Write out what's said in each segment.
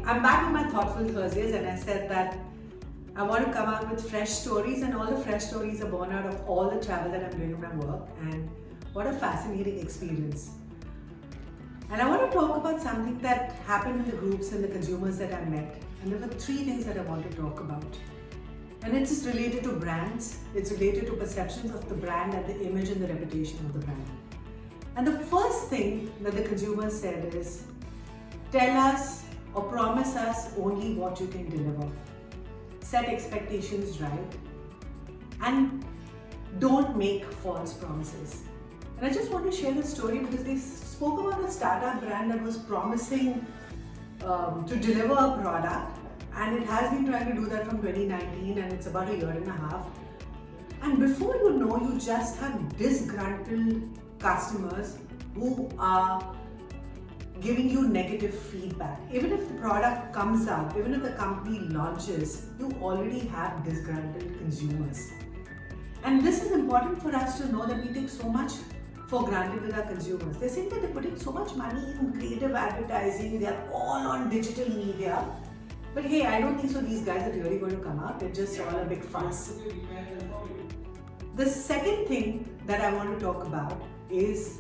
I'm back with my Thoughtful Thursdays, and I said that I want to come out with fresh stories, and all the fresh stories are born out of all the travel that I'm doing in my work, and what a fascinating experience. And I want to talk about something that happened in the groups and the consumers that I met, and there were three things that I want to talk about. And it is related to brands, it's related to perceptions of the brand and the image and the reputation of the brand. And the first thing that the consumers said is, tell us or promise us only what you can deliver. Set expectations right and don't make false promises. And I just want to share this story because they spoke about a startup brand that was promising to deliver a product, and it has been trying to do that from 2019, and it's about a year and a half. And before you know, you just have disgruntled customers who are giving you negative feedback. Even if the product comes out, even if the company launches, you already have disgruntled consumers. And this is important for us to know, that we take so much for granted with our consumers. They're saying that they're putting so much money in creative advertising, they're all on digital media. But hey, I don't think so these guys are really going to come out. They're just all a big fuss. The second thing that I want to talk about is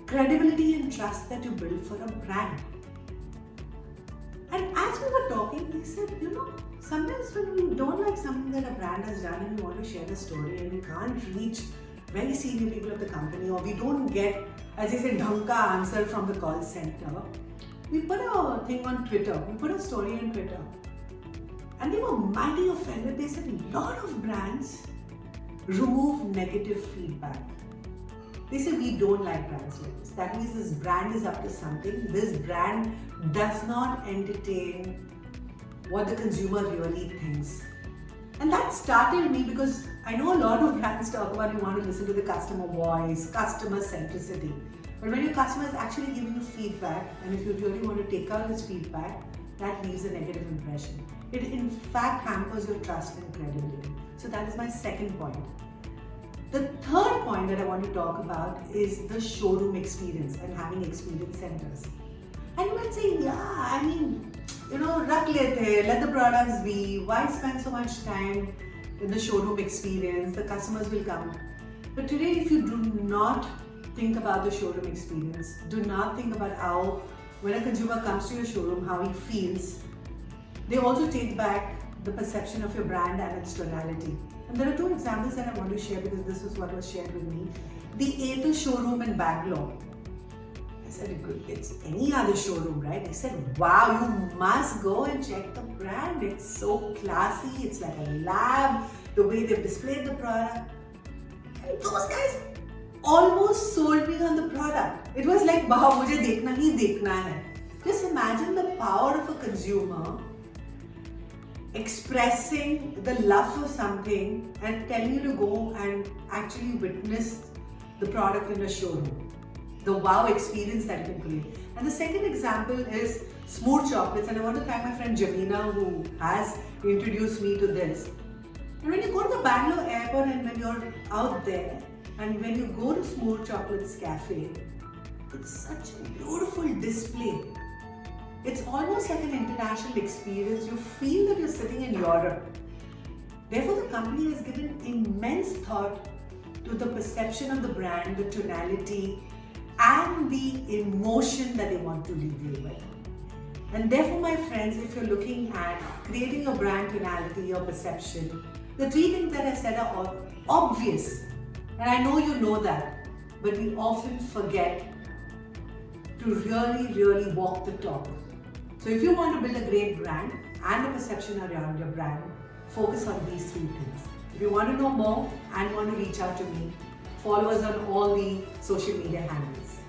credibility and trust that you build for a brand. And as we were talking, they said, sometimes when we don't like something that a brand has done and we want to share the story and we can't reach very senior people of the company, or we don't get, as they say, dhanka answer from the call center, we put a thing on Twitter, we put a story on Twitter. And they were mighty offended. They said a lot of brands remove negative feedback. They say we don't like brands like this. That means this brand is up to something. This brand does not entertain what the consumer really thinks. And that startled me, because I know a lot of brands talk about you want to listen to the customer voice, customer centricity. But when your customer is actually giving you feedback, and if you really want to take out his feedback, that leaves a negative impression. It in fact hampers your trust and credibility. So that is my second point. The third point that I want to talk about is the showroom experience and having experience centers. And you might say, rakh lete, let the products be. Why spend so much time in the showroom experience? The customers will come. But today, if you do not think about the showroom experience, do not think about how, when a consumer comes to your showroom, how he feels, they also take back the perception of your brand and its tonality. And there are two examples that I want to share, because this is what was shared with me. The Aether showroom in Bangalore. I said, it's any other showroom, right? I said, wow, you must go and check the brand. It's so classy. It's like a lab, the way they've displayed the product. And those guys almost sold me on the product. It was like, wow, mujhe dekhna hi dekhna hai. Just imagine the power of a consumer expressing the love for something and telling you to go and actually witness the product in a showroom. The wow experience that you can create. And the second example is Smooth Chocolates, and I want to thank my friend Jamina, who has introduced me to this. And when you go to the Bangalore airport, and when you're out there, and when you go to Smooth Chocolates Cafe, it's such a beautiful display. It's almost like an international experience. You feel that you're sitting in Europe. Therefore, the company has given immense thought to the perception of the brand, the tonality, and the emotion that they want to leave you with. And therefore, my friends, if you're looking at creating your brand tonality, your perception, the three things that I said are obvious. And I know you know that, but we often forget to really walk the talk. So if you want to build a great brand and a perception around your brand, focus on these three things. If you want to know more and want to reach out to me, follow us on all the social media handles.